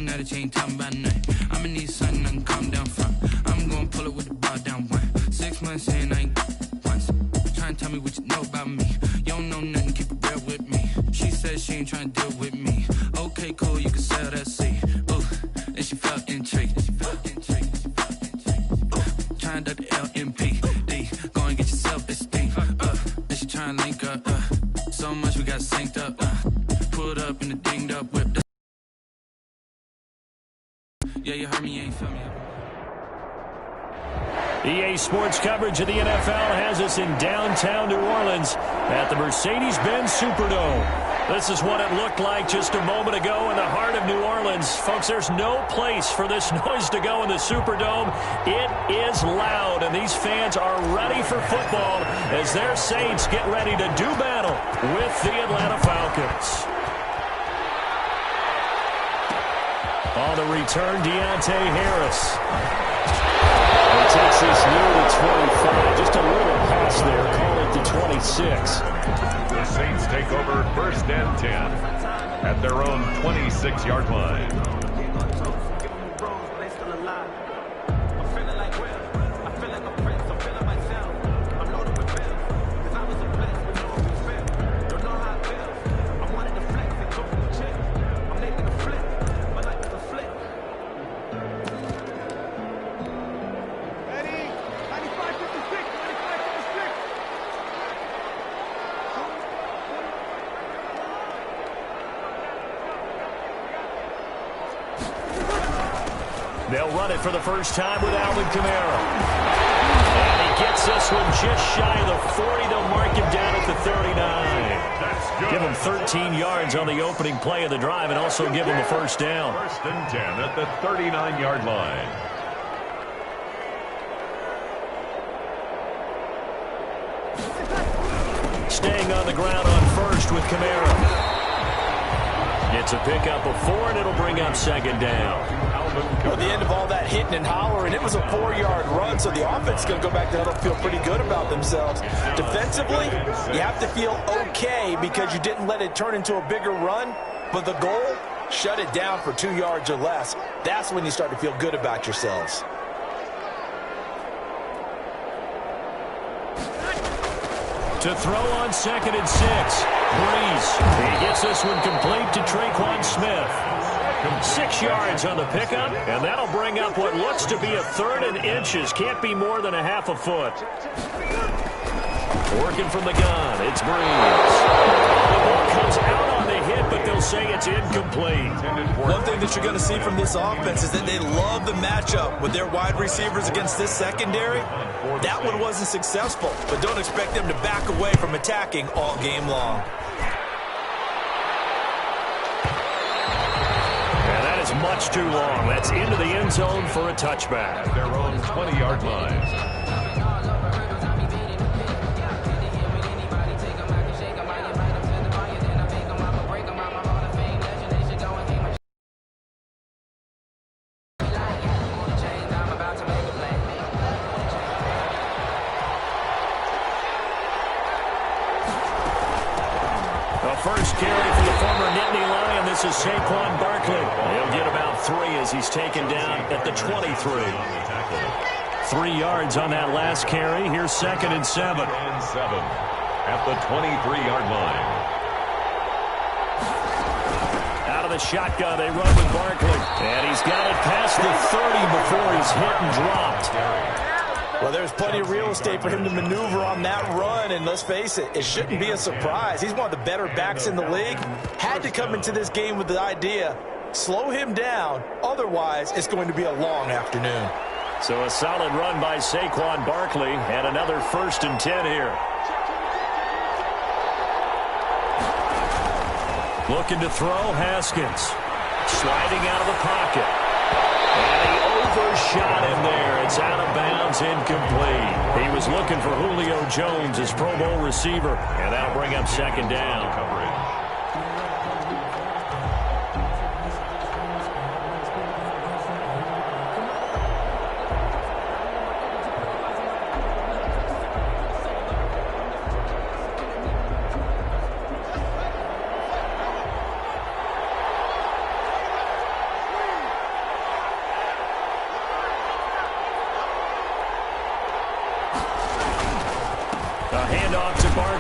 that she ain't talking about nothing. I'ma need something I can calm down from. I'm gonna pull it with the bar down one. 6 months in, I ain't once. Trying to tell me what you know about me. You don't know nothing, keep it real with me. She said she ain't trying to deal with me. Okay, cool, you can sell that seed. Ooh, and she felt intrigued. Trying to duck the LMPD. Go and get your self-esteem. And she trying to link up. So much we got synced up. Pulled up in the dinged up whip. Yeah, you heard me, you ain't feel me. EA Sports coverage of the NFL has us in downtown New Orleans at the Mercedes-Benz Superdome. This is what it looked like just a moment ago in the heart of New Orleans. Folks, there's no place for this noise to go in the Superdome. It is loud, and these fans are ready for football as their Saints get ready to do battle with the Atlanta Falcons. On the return, Deontay Harris. He takes this near the 25. Just a little pass there. Call it the 26. The Saints take over 1st and 10 at their own 26-yard line. They'll run it for the first time with Alvin Kamara. And he gets this one just shy of the 40. They'll mark him down at the 39. Give him 13 yards on the opening play of the drive and also give him a first down. 1st and 10 at the 39-yard line. Staying on the ground on first with Kamara. It's a pickup of 4, and it'll bring up 2nd down. At the end of all that hitting and hollering, it was a 4-yard run, so the offense is going to go back to huddle and feel pretty good about themselves. Defensively, you have to feel okay because you didn't let it turn into a bigger run, but the goal, shut it down for 2 yards or less. That's when you start to feel good about yourselves. To throw on 2nd and 6. Breeze. He gets this one complete to Traquan Smith. 6 yards on the pickup, and that'll bring up what looks to be a 3rd and inches. Can't be more than a half a foot. Working from the gun, it's Breeze. The ball comes out on the hit, but they'll say it's incomplete. One thing that you're going to see from this offense is that they love the matchup with their wide receivers against this secondary. That one wasn't successful, but don't expect them to back away from attacking all game long. Much too long. That's into the end zone for a touchback. Their own 20-yard line. First carry for the former Nittany Lion. This is Saquon Barkley. He'll get about 3 as he's taken down at the 23. 3 yards on that last carry. Here's 2nd and 7. At the 23-yard line. Out of the shotgun, they run with Barkley. And he's got it past the 30 before he's hit and dropped. Well, there's plenty of real estate for him to maneuver on that run, and let's face it, it shouldn't be a surprise. He's one of the better backs in the league. Had to come into this game with the idea, slow him down, otherwise it's going to be a long afternoon. So a solid run by Saquon Barkley, and another 1st and 10 here. Looking to throw, Haskins. Sliding out of the pocket. And he overshot him there. It's out of bounds, incomplete. He was looking for Julio Jones, his Pro Bowl receiver, and that'll bring up 2nd down.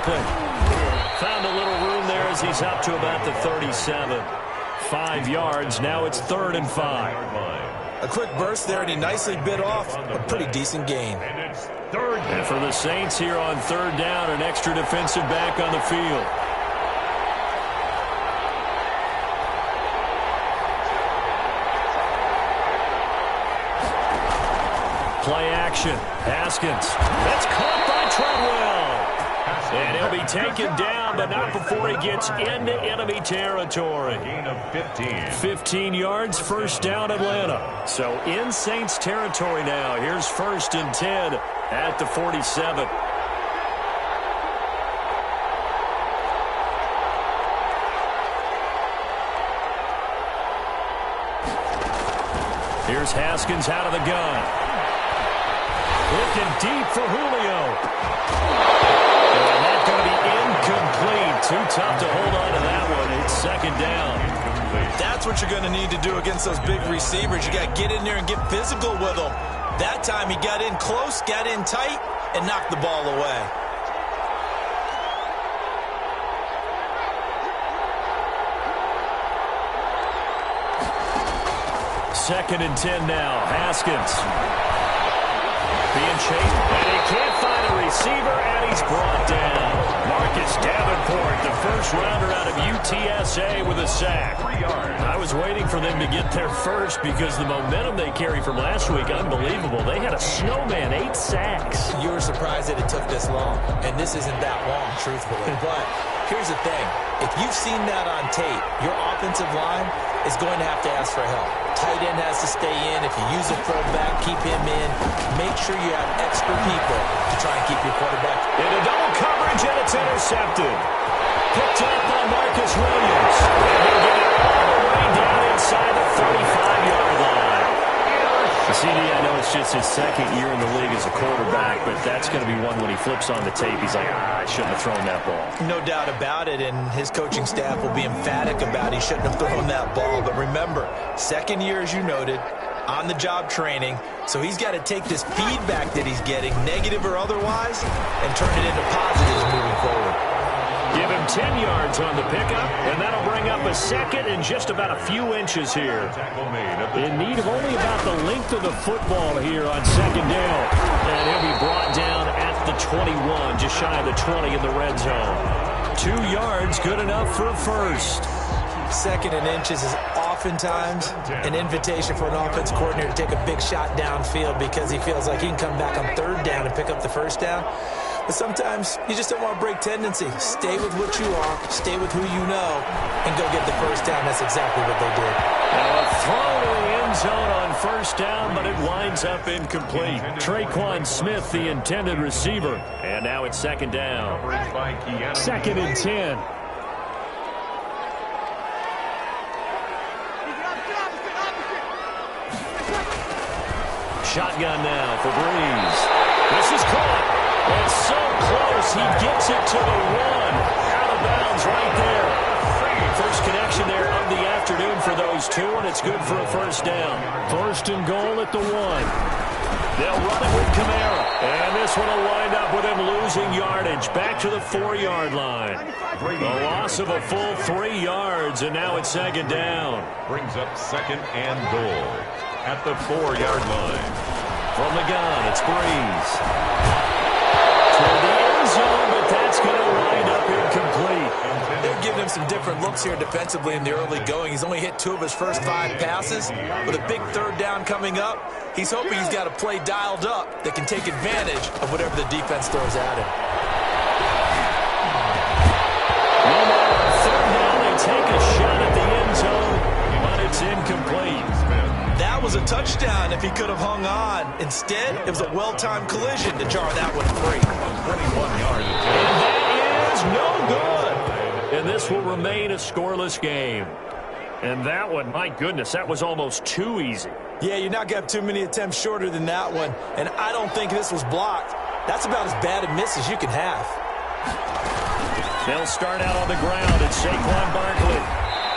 Barkley. Found a little room there as he's up to about the 37. 5 yards. Now it's 3rd and 5. A quick burst there, and he nicely bit off a pretty decent gain. And for the Saints here on 3rd down, an extra defensive back on the field. Play action. Haskins. That's caught by Treadwell. And he'll be taken down, but not before he gets into enemy territory. Gain of 15. 15 yards, 1st down Atlanta. So in Saints territory now. Here's 1st and 10 at the 47. Here's Haskins out of the gun. Looking deep for Julio. And that's going to be incomplete. Too tough to hold on to that one. It's 2nd down. That's what you're going to need to do against those big receivers. You got to get in there and get physical with them. That time he got in close, got in tight, and knocked the ball away. Second and 10 now. Haskins. Being chased, and he can't find a receiver, and he's brought down. Marcus Davenport, the first rounder out of UTSA with a sack. I was waiting for them to get there first because the momentum they carry from last week, unbelievable. They had a snowman, 8 sacks. You were surprised that it took this long, and this isn't that long, truthfully. But here's the thing. If you've seen that on tape, your offensive line is going to have to ask for help. Tight end has to stay in. If you use a fullback, keep him in. Make sure you have extra people to try and keep your quarterback. Into double coverage, and it's intercepted. Picked up by Marcus Williams. And he'll get it all the way down inside the 35-yard line. CD, I know it's just his 2nd year in the league as a quarterback, but that's going to be one when he flips on the tape. He's like, I shouldn't have thrown that ball. No doubt about it, and his coaching staff will be emphatic about he shouldn't have thrown that ball. But remember, 2nd year, as you noted, on-the-job training, so he's got to take this feedback that he's getting, negative or otherwise, and turn it into positives moving forward. Give him 10 yards on the pickup, and that'll bring up a 2nd and just about a few inches here. In need of only about the length of the football here on 2nd down. And he'll be brought down at the 21, just shy of the 20 in the red zone. 2 yards, good enough for a 1st. 2nd and inches is oftentimes an invitation for an offense coordinator to take a big shot downfield because he feels like he can come back on 3rd down and pick up the 1st down. But sometimes you just don't want to break tendency. Stay with what you are, stay with who you know, and go get the 1st down. That's exactly what they did. Now a throw to the end zone on 1st down, but it winds up incomplete. Traquan Smith, the intended receiver. And now it's 2nd down. 2nd and 10. Shotgun now for Breeze. This is caught. It's so close. He gets it to the 1. Out of bounds right there. First connection there of the afternoon for those 2, and it's good for a 1st down. 1st and goal at the 1. They'll run it with Kamara. And this one will wind up with him losing yardage. Back to the 4-yard line. A loss of a full 3 yards, and now it's 2nd down. Brings up 2nd and goal at the 4-yard line. From the gun, it's Breeze. Toward the end zone, but that's going to wind up incomplete. They're giving him some different looks here defensively in the early going. He's only hit 2 of his first 5 passes. With a big 3rd down coming up, he's hoping he's got a play dialed up that can take advantage of whatever the defense throws at him. No matter on 3rd down, they take a shot at the end zone, but it's incomplete. That was a touchdown if he could have hung on. Instead, it was a well-timed collision to jar that one free. 21 yards. And that is no good. And this will remain a scoreless game. And that one, my goodness, that was almost too easy. Yeah, you're not going to have too many attempts shorter than that one. And I don't think this was blocked. That's about as bad a miss as you can have. They'll start out on the ground. It's Saquon Barkley.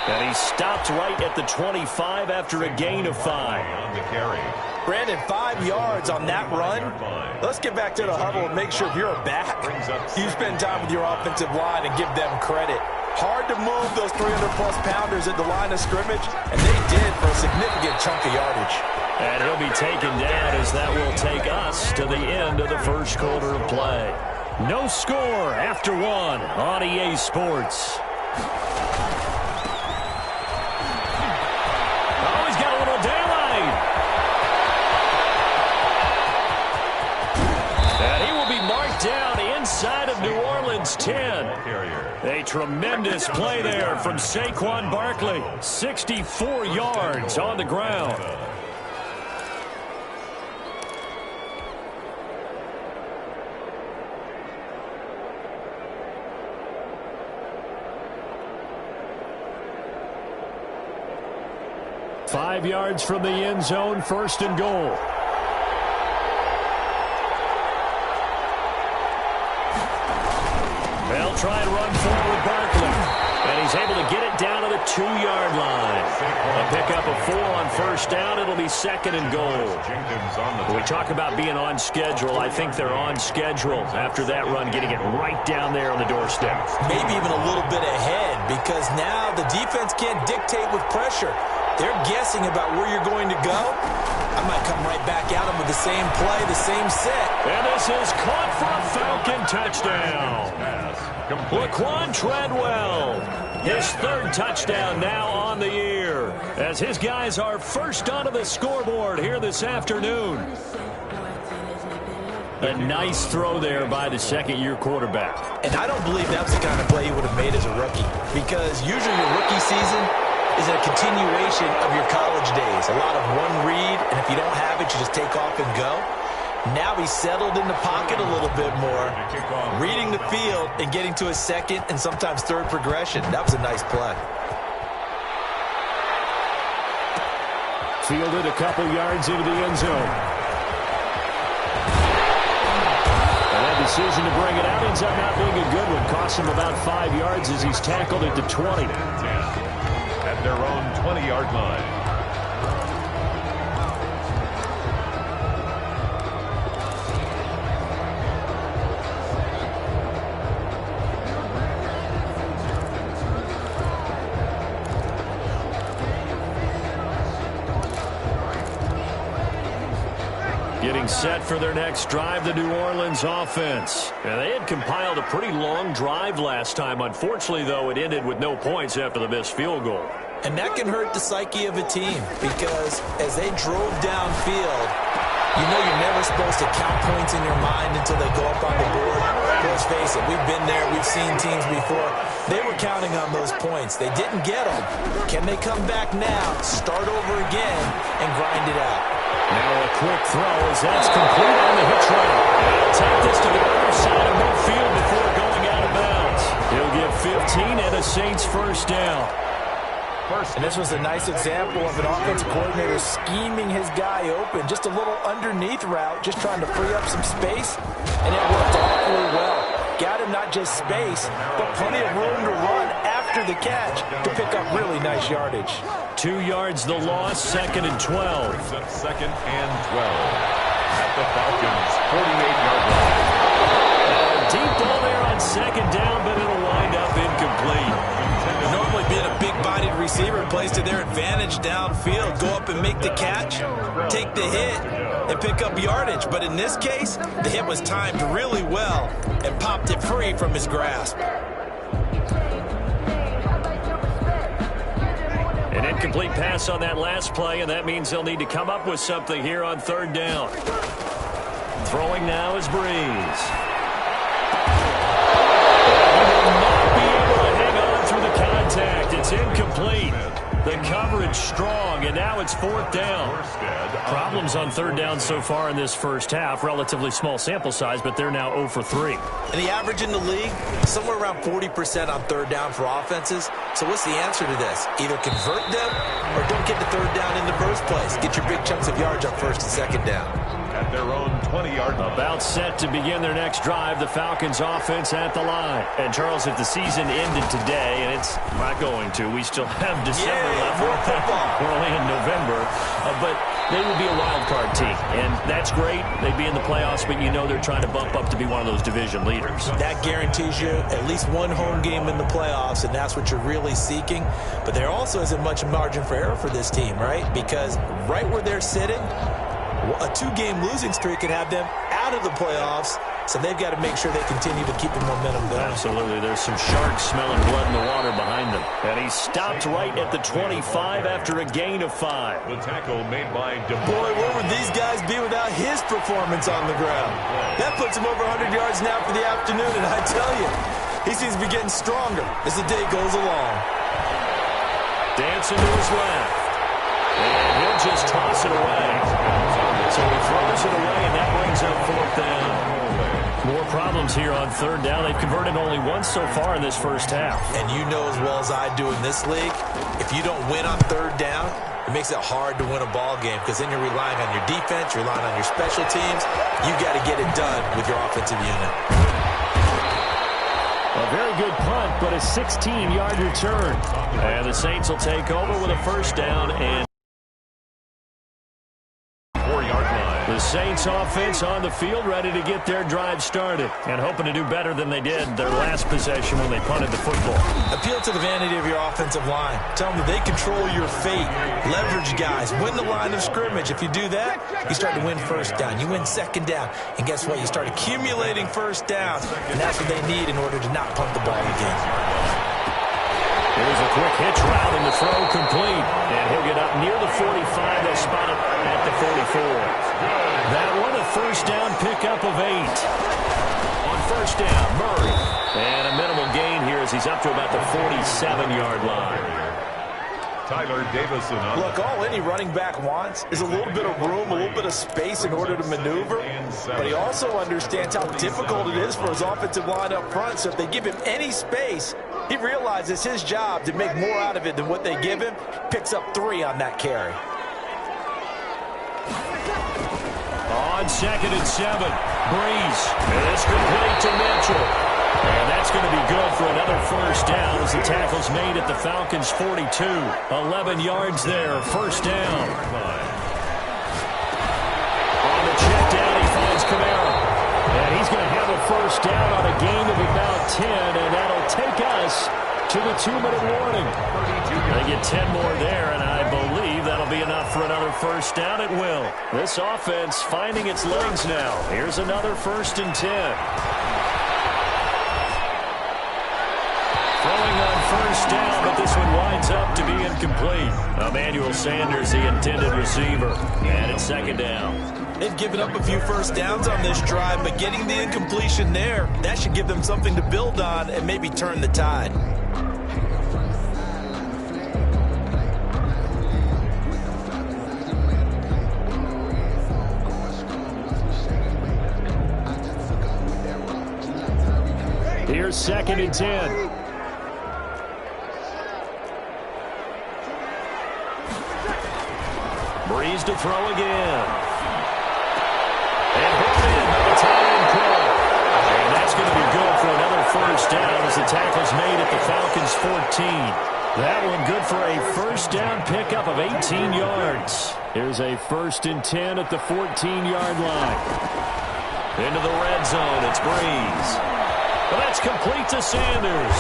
And he stopped right at the 25 after a gain of 5. On the carry. Brandon, 5 yards on that run. Let's get back to the huddle and make sure if you're a back, you spend time with your offensive line and give them credit. Hard to move those 300-plus pounders at the line of scrimmage, and they did for a significant chunk of yardage. And he'll be taken down as that will take us to the end of the first quarter of play. No score after 1 on EA Sports. Oh, he's got a little daylight. And he will be marked down inside of New Orleans 10. A tremendous play there from Saquon Barkley. 64 yards on the ground. Five yards from the end zone, first and goal. They'll try and run forward Barkley. And he's able to get it down to the 2-yard line. A pickup of 4 on first down. It'll be second and goal. When we talk about being on schedule, I think they're on schedule after that run, getting it right down there on the doorstep. Maybe even a little bit ahead, because now the defense can't dictate with pressure. They're guessing about where you're going to go. I might come right back at them with the same play, the same set. And this is caught for a Falcon touchdown. Laquan Treadwell, his 3rd touchdown now on the year, as his guys are first onto the scoreboard here this afternoon. A nice throw there by the second-year quarterback. And I don't believe that was the kind of play he would have made as a rookie, because usually your rookie season is a continuation of your college days. A lot of one read, and if you don't have it, you just take off and go. Now he's settled in the pocket a little bit more, reading the field and getting to his second and sometimes third progression. That was a nice play. Fielded a couple yards into the end zone. And that decision to bring it out ends up not being a good one. Cost him about 5 yards as he's tackled at the 20. At their own 20-yard line. Getting set for their next drive, the New Orleans offense. And they had compiled a pretty long drive last time. Unfortunately, though, it ended with no points after the missed field goal. And that can hurt the psyche of a team, because as they drove downfield, you know you're never supposed to count points in your mind until they go up on the board. Let's face it, we've been there, we've seen teams before. They were counting on those points. They didn't get them. Can they come back now, start over again, and grind it out? Now a quick throw as that's complete on the hitch route. He'll take this to the other side of midfield before going out of bounds. He'll get 15 and a Saints first down. And this was a nice example of an offensive coordinator scheming his guy open. Just a little underneath route, just trying to free up some space, and it worked awfully well. Got him not just space, but plenty of room to run after the catch to pick up really nice yardage. 2 yards the loss, second and 12. Brings up second and 12 at the Falcons' 48-yard line. Deep ball there on second down, but it'll wind up incomplete. Normally being a big-bodied receiver plays to their advantage downfield. Go up and make the catch, take the hit, and pick up yardage. But in this case, the hit was timed really well and popped it free from his grasp. An incomplete pass on that last play, and that means they'll need to come up with something here on third down. Throwing now is Breeze. He will not be able to hang on through the contact. It's incomplete. The coverage strong, and now it's fourth down. Problems on third down so far in this first half. Relatively small sample size, but they're now 0 for 3. And the average in the league, somewhere around 40% on third down for offenses. So what's the answer to this? Either convert them or don't get the third down in the first place. Get your big chunks of yards on first and second down. at their own 20-yard line. About set to begin their next drive, the Falcons offense at the line. And Charles, if the season ended today, and it's not going to, we still have December left. We're only in November, but they would be a wild card team, and that's great. They'd be in the playoffs, but you know they're trying to bump up to be one of those division leaders. That guarantees you at least one home game in the playoffs, and that's what you're really seeking. But there also isn't much margin for error for this team, right? Because right where they're sitting, a two-game losing streak could have them out of the playoffs, so they've got to make sure they continue to keep the momentum going. Absolutely. There's some sharks smelling blood in the water behind them. And he stopped right at the 25 after a gain of 5. The tackle made by DeBoy. Boy, where would these guys be without his performance on the ground? That puts him over 100 yards now for the afternoon, and I tell you, he seems to be getting stronger as the day goes along. Dancing to his left. And he'll just toss it away. So he throws it away, and that brings up 4th down. More problems here on 3rd down. They've converted only once so far in this first half. And you know as well as I do in this league, if you don't win on 3rd down, it makes it hard to win a ball game because then you're relying on your defense, you're relying on your special teams. You got to get it done with your offensive unit. A very good punt, but a 16-yard return. And the Saints will take over with a 1st down and 4-yard line. the Saints offense on the field ready to get their drive started and hoping to do better than they did their last possession when they punted the football. Appeal to the vanity of your offensive line. Tell them they control your fate. Leverage guys. Win the line of scrimmage. If you do that, you start to win 1st down. You win 2nd down. And guess what? You start accumulating 1st down. And that's what they need in order to not punt the ball again. Here's a quick hitch route and the throw complete. And he'll get up near the 45. They'll spot it at the 44. That one a 1st down pickup of 8. On 1st down, Murray. And a minimal gain here as he's up to about the 47-yard line. Tyler Davison. Look, all any running back wants is a little bit of room, a little bit of space in order to maneuver. But he also understands how difficult it is for his offensive line up front. So if they give him any space, he realizes his job to make more out of it than what they give him. Picks up 3 on that carry. On 2nd and 7, Breeze. And it's complete to Mitchell. And that's going to be good for another 1st down as the tackle's made at the Falcons' 42. 11 yards there, 1st down. On the check down, he finds Kamara. And he's going to have a 1st down on a gain of about 10, and that'll take us to the 2-minute warning. They get 10 more there, and I believe that'll be enough for another 1st down. It will. This offense finding its legs now. Here's another 1st and 10. Throwing on 1st down, but this one winds up to be incomplete. Emmanuel Sanders, the intended receiver, and it's 2nd down. They've given up a few 1st downs on this drive, but getting the incompletion there, that should give them something to build on and maybe turn the tide. Here's 2nd and 10. Breeze to throw again. And hit in by the tight end Cole. And that's going to be good for another 1st down as the tackle's made at the Falcons' 14. That one good for a 1st down pickup of 18 yards. Here's a 1st and 10 at the 14-yard line. Into the red zone, it's Breeze. Well, that's complete to Sanders.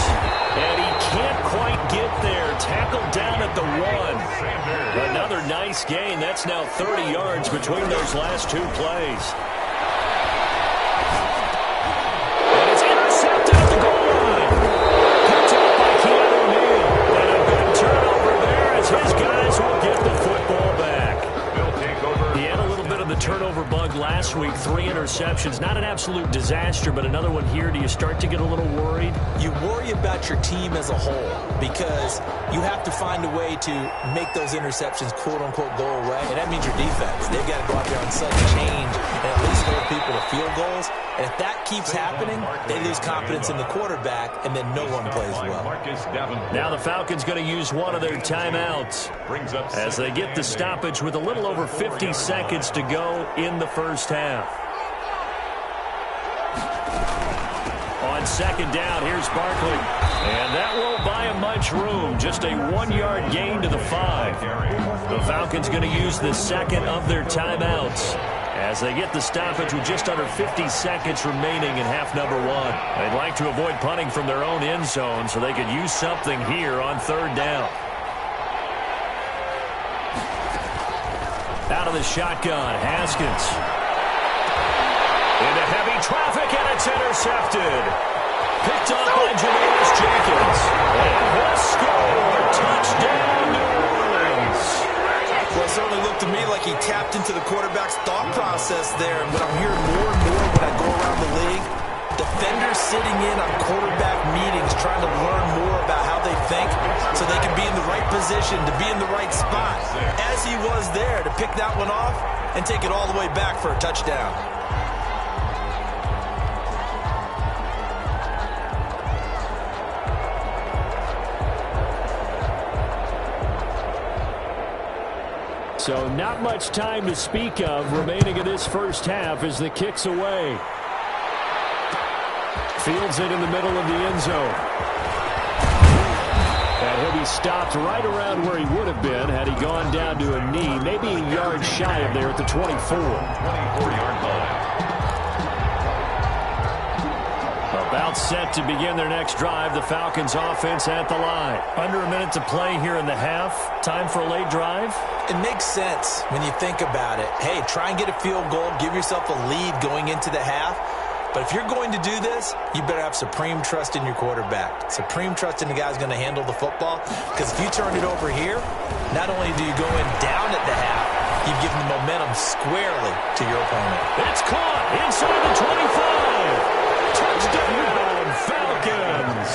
And he can't quite get there. Tackled down at the 1. Another nice gain. That's now 30 yards between those last 2 plays. And it's intercepted at the goal line. Picked up by Keanu Neal. And a good turnover there as his guys will get the football back. He had a little bit of the turnover bug last week. 3 interceptions. Not an absolute disaster, but another one here. Do you start to get a little worried? You worry about your team as a whole because you have to find a way to make those interceptions quote-unquote go away, and that means your defense. They've got to go out there on sudden change and at least hold people to field goals. And if that keeps happening, they lose confidence in the quarterback, and then no one plays well. Now the Falcons going to use one of their timeouts as they get the stoppage with a little over 50 seconds to go. go in the first half. On second down, here's Barkley. And that won't buy him much room. Just a 1-yard gain to the 5. The Falcons going to use the second of their timeouts as they get the stoppage with just under 50 seconds remaining in half number 1. They'd like to avoid punting from their own end zone so they could use something here on third down. Out of the shotgun, Haskins. Into heavy traffic, and it's intercepted. Picked up by Janoris Jenkins. And he'll score. Touchdown, New Orleans. Well, it certainly looked to me like he tapped into the quarterback's thought process there. And what I'm hearing more and more when I go around the league, defenders sitting in on quarterback meetings trying to learn more about how they think so they can be in the right position, to be in the right spot, as he was there, to pick that one off and take it all the way back for a touchdown. So not much time to speak of remaining in this first half as the kick's away. Fields it in the middle of the end zone. And he'll be stopped right around where he would have been had he gone down to a knee, maybe a yard shy of there at the 24. 24-yard line. About set to begin their next drive, the Falcons offense at the line. Under a minute to play here in the half. Time for a late drive. It makes sense when you think about it. Hey, try and get a field goal, give yourself a lead going into the half. But if you're going to do this, you better have supreme trust in your quarterback. Supreme trust in the guy who's going to handle the football. Because if you turn it over here, not only do you go in down at the half, you've given the momentum squarely to your opponent. It's caught inside the 25. Touchdown, Falcons.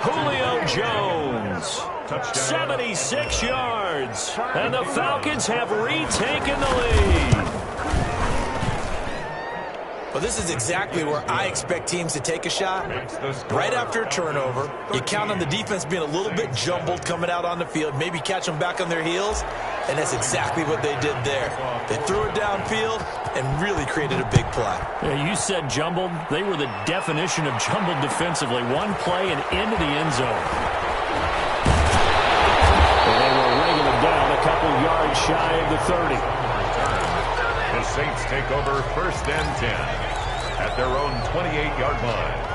Julio Jones. 76 yards. And the Falcons have retaken the lead. Well, this is exactly where I expect teams to take a shot. Right after a turnover, you count on the defense being a little bit jumbled coming out on the field, maybe catch them back on their heels, and that's exactly what they did there. They threw it downfield and really created a big play. Yeah, you said jumbled. They were the definition of jumbled defensively. One play and into the end zone. And they will wrangle it down a couple yards shy of the 30. The Saints take over first and 10 at their own 28-yard line.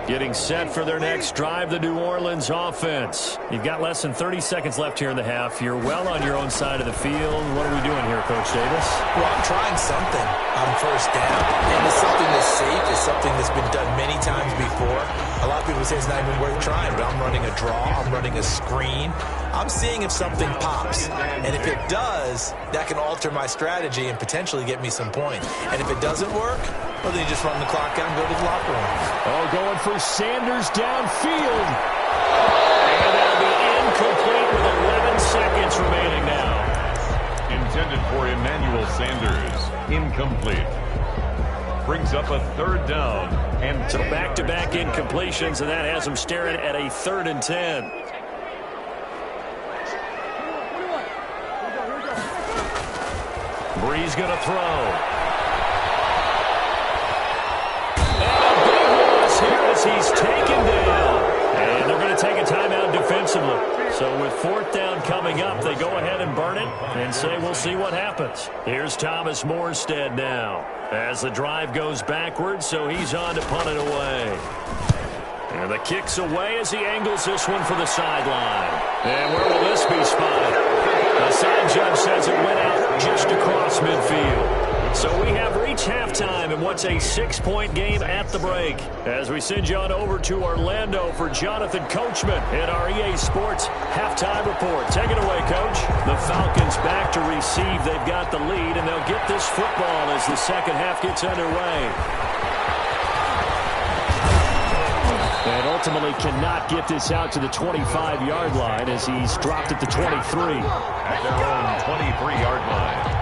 Getting set for their next drive, the New Orleans offense. You've got less than 30 seconds left here in the half. You're well on your own side of the field. What are we doing here, Coach Davis? Well, I'm trying something on first down. And it's something that's safe. It's something that's been done many times before. A lot of people say it's not even worth trying, but I'm running a draw. I'm running a screen. I'm seeing if something pops. And if it does, that can alter my strategy and potentially get me some points. And if it doesn't work, well, then you just run the clock out and go to the locker room. Oh, going for Sanders downfield. And that'll be incomplete with 11 seconds remaining now. Intended for Emmanuel Sanders. Incomplete. Brings up a third down. And so back-to-back incompletions, and that has them staring at a 3rd and 10. Breeze going to throw. He's taken down. And they're going to take a timeout defensively. So with 4th down coming up, they go ahead and burn it and say we'll see what happens. Here's Thomas Morstead now as the drive goes backwards, so he's on to punt it away. And the kick's away as he angles this one for the sideline. And where will this be spotted? The side judge says it went out just across midfield. So we have reached halftime in what's a 6-point game at the break. As we send you on over to Orlando for Jonathan Coachman in our EA Sports Halftime Report. Take it away, Coach. The Falcons back to receive. They've got the lead, and they'll get this football as the second half gets underway. And ultimately cannot get this out to the 25-yard line as he's dropped at the 23. At their own 23-yard line.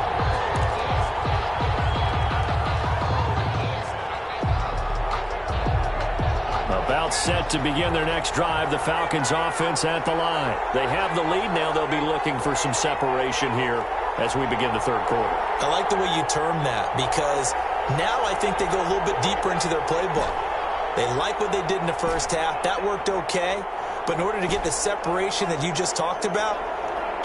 About set to begin their next drive, the Falcons offense at the line. They have the lead now. They'll be looking for some separation here as we begin the third quarter. I like the way you term that because now I think they go a little bit deeper into their playbook. They like what they did in the first half. That worked okay. But in order to get the separation that you just talked about,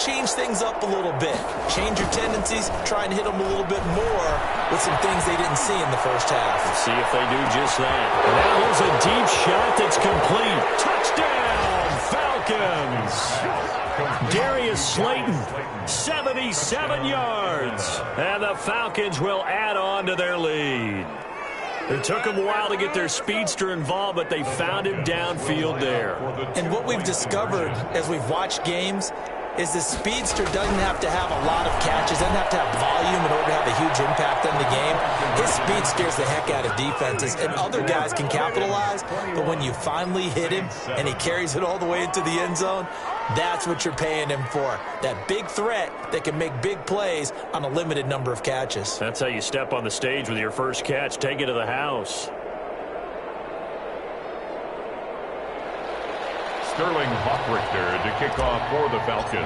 change things up a little bit. Change your tendencies. Try and hit them a little bit more with some things they didn't see in the first half. Let's see if they do just that. Now here's a deep shot that's complete. Touchdown, Falcons. Darius Slayton, 77 yards. And the Falcons will add on to their lead. It took them a while to get their speedster involved, but they found him downfield there. And what we've discovered as we've watched games is the speedster doesn't have to have a lot of catches, doesn't have to have volume in order to have a huge impact on the game. His speed scares the heck out of defenses, and other guys can capitalize, but when you finally hit him and he carries it all the way into the end zone, that's what you're paying him for. That big threat that can make big plays on a limited number of catches. That's how you step on the stage with your first catch. Take it to the house. Sterling Hoffrichter to kick off for the Falcons.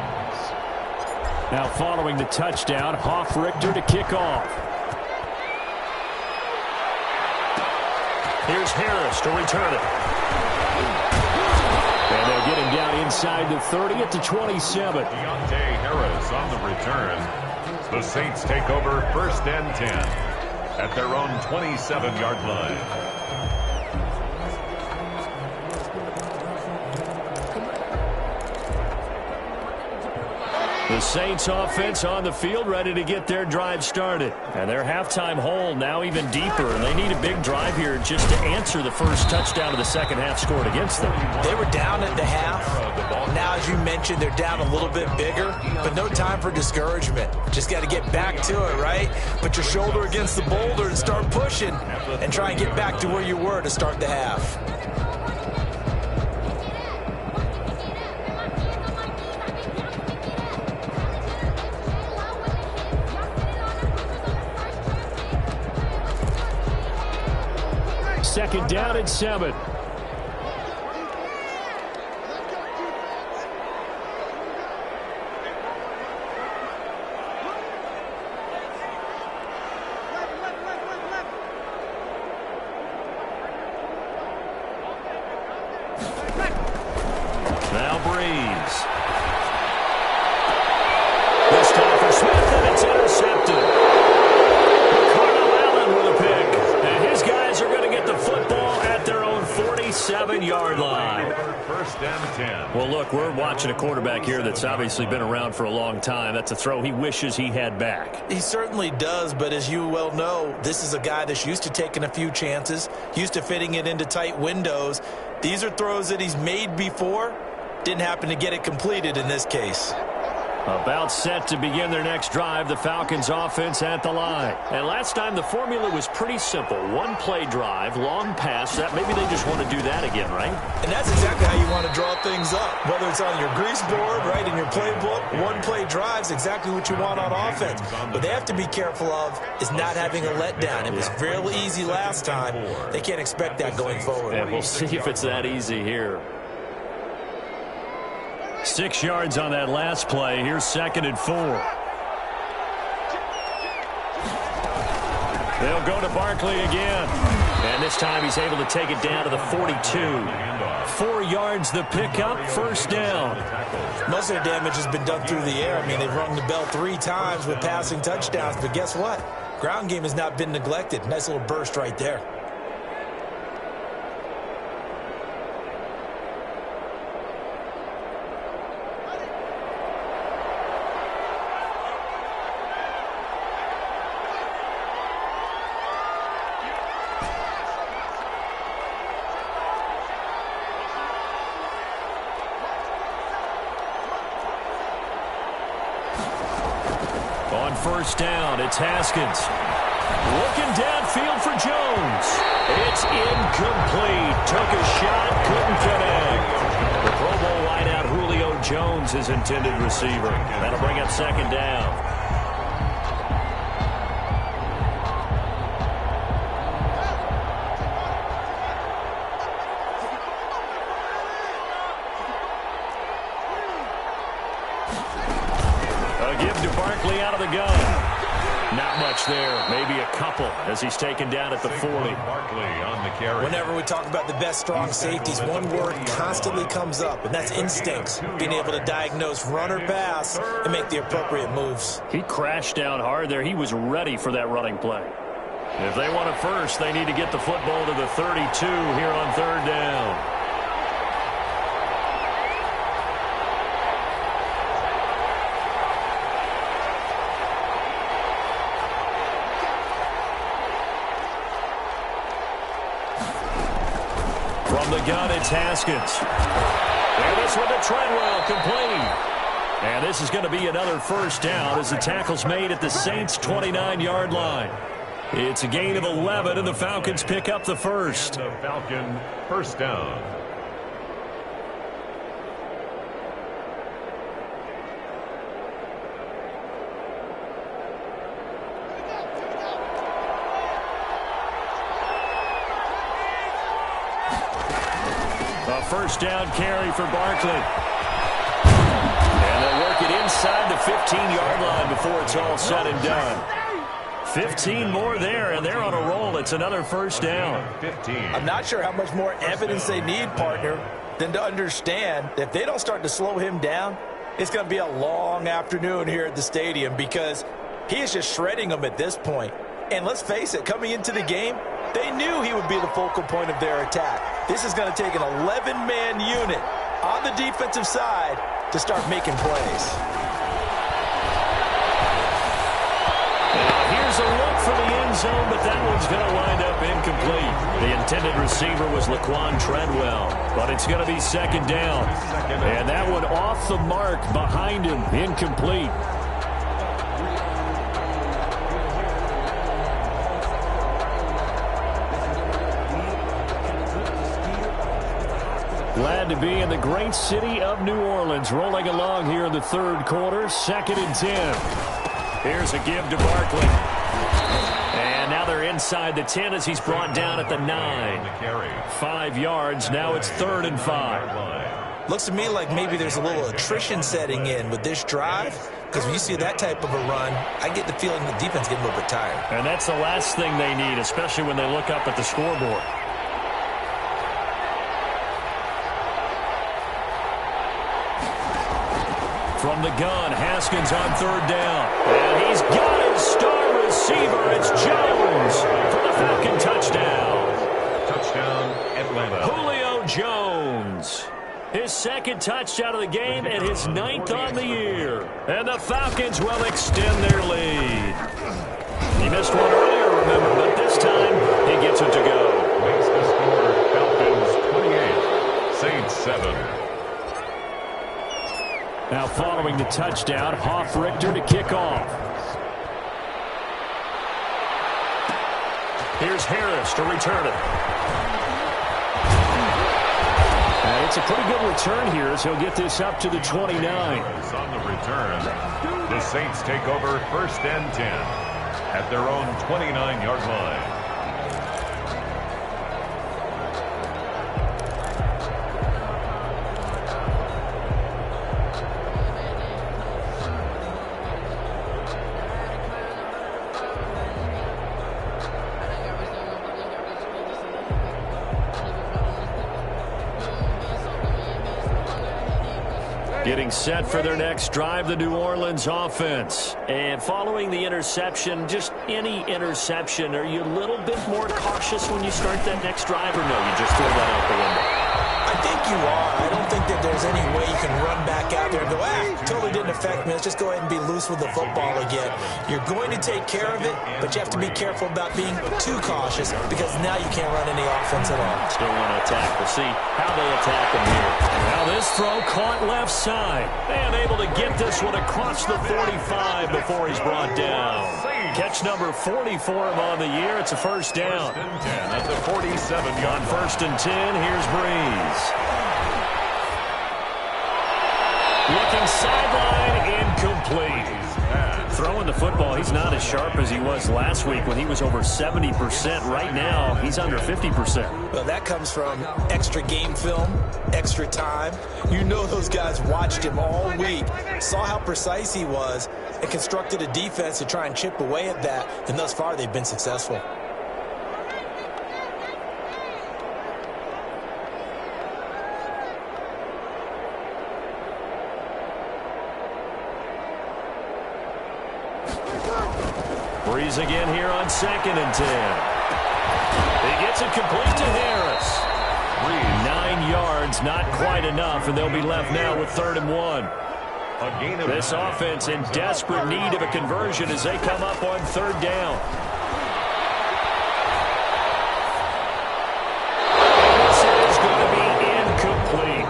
Now following the touchdown, Hoffrichter to kick off. Here's Harris to return it. And they'll get him down inside the 30 at the 27. Deontay Harris on the return. The Saints take over 1st and 10 at their own 27-yard line. The Saints offense on the field ready to get their drive started. And their halftime hole now even deeper. And they need a big drive here just to answer the first touchdown of the second half scored against them. They were down at the half. Now, as you mentioned, they're down a little bit bigger. But no time for discouragement. Just got to get back to it, right? Put your shoulder against the boulder and start pushing. And try and get back to where you were to start the half. Second down and 7. Now Breeze. This time for Smith, and it's intercepted. Yard line. 1st and 10. Well, look, we're watching a quarterback here that's obviously been around for a long time. That's a throw he wishes he had back. He certainly does, but as you well know, this is a guy that's used to taking a few chances, used to fitting it into tight windows. These are throws that he's made before. Didn't happen to get it completed in this case. About set to begin their next drive, the Falcons offense at the line. And last time the formula was pretty simple. One play drive, long pass. That maybe they just want to do that again, right? And that's exactly how you want to draw things up. Whether it's on your grease board, right, in your playbook, one play drive is exactly what you want on offense. What they have to be careful of is not having a letdown. It was fairly easy last time. They can't expect that going forward. And we'll see if it's that easy here. 6 yards on that last play. Here's 2nd and 4. They'll go to Barkley again. And this time he's able to take it down to the 42. 4 yards the pickup, 1st down. Most of the damage has been done through the air. I mean, they've rung the bell 3 times with passing touchdowns. But guess what? Ground game has not been neglected. Nice little burst right there. On 1st down, it's Haskins. Looking downfield for Jones. It's incomplete. Took a shot, couldn't connect. The Pro Bowl wideout Julio Jones, his intended receiver. That'll bring up 2nd down. the gun. Not much there. Maybe a couple as he's taken down at the 40. Barkley on the carry. Whenever we talk about the best strong safeties, one word constantly comes up, and that's instincts. Being able to diagnose run or pass and make the appropriate moves. He crashed down hard there. He was ready for that running play. If they want it first, they need to get the football to the 32 here on third down. From the gun, it's Haskins. And this one to Treadwell, complete. And this is going to be another first down as the tackle's made at the Saints' 29-yard line. It's a gain of 11, and the Falcons pick up the first. And the Falcon first down. A first down carry for Barkley. And they'll work it inside the 15-yard line before it's all said and done. 15 more there, and they're on a roll. It's another first down. 15. I'm not sure how much more evidence they need, partner, than to understand that if they don't start to slow him down, it's going to be a long afternoon here at the stadium because he is just shredding them at this point. And let's face it, coming into the game, they knew he would be the focal point of their attack. This is going to take an 11-man unit on the defensive side to start making plays. Here's a look for the end zone, but that one's going to wind up incomplete. The intended receiver was Laquan Treadwell, but it's going to be second down. And that one off the mark behind him, incomplete. Glad to be in the great city of New Orleans, rolling along here in the third quarter, 2nd and 10. Here's a give to Barkley. And now they're inside the 10 as he's brought down at the 9. 5 yards, now it's 3rd and 5. Looks to me like maybe there's a little attrition setting in with this drive, because when you see that type of a run, I get the feeling the defense getting a little bit tired. And that's the last thing they need, especially when they look up at the scoreboard. From the gun, Haskins on 3rd down. And he's got his star receiver. It's Jones for the Falcon touchdown. Touchdown, Atlanta. Julio Jones. His 2nd touchdown of the game and his 9th on the year. And the Falcons will extend their lead. He missed one earlier, remember, but this time he gets it to go. Makes the score Falcons 28, Saints 7. Now following the touchdown, Hoff-Richter to kick off. Here's Harris to return it. And it's a pretty good return here as he'll get this up to the 29. On the return, the Saints take over 1st and 10 at their own 29-yard line. Getting set for their next drive, the New Orleans offense. And following the interception, just any interception, are you a little bit more cautious when you start that next drive, or no, you just throw that out the window? I think you are. I don't think that there's any way you can run back out there and go, totally didn't affect me. Let's just go ahead and be loose with the football again. You're going to take care of it, but you have to be careful about being too cautious because now you can't run any offense at all. Still want to attack. We'll see how they attack him here. Now this throw caught left side. And able to get this one across the 45 before he's brought down. Catch number 40 for him on the year. It's a first down. 1st and 10 at the 47-yard On 1st and 10, here's Breeze. Looking sideline, incomplete. Throwing the football, he's not as sharp as he was last week when he was over 70%. Right now, he's under 50%. Well, that comes from extra game film, extra time. You know those guys watched him all week, saw how precise he was, and constructed a defense to try and chip away at that, and thus far they've been successful. Breeze again here on 2nd and 10. He gets it complete to Harris. 9 yards, not quite enough, and they'll be left now with 3rd and 1. This offense in desperate need of a conversion as they come up on 3rd down. This is going to be incomplete.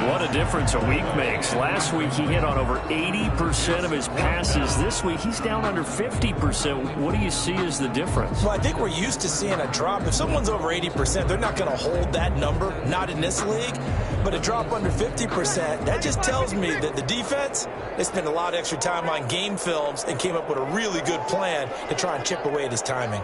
What a difference a week makes. Last week he hit on over 80% of his passes. This week he's down under 50%. What do you see as the difference? Well, I think we're used to seeing a drop. If someone's over 80%, they're not going to hold that number, not in this league. But a drop under 50%, that just tells me that the defense, they spent a lot of extra time on game films and came up with a really good plan to try and chip away at his timing.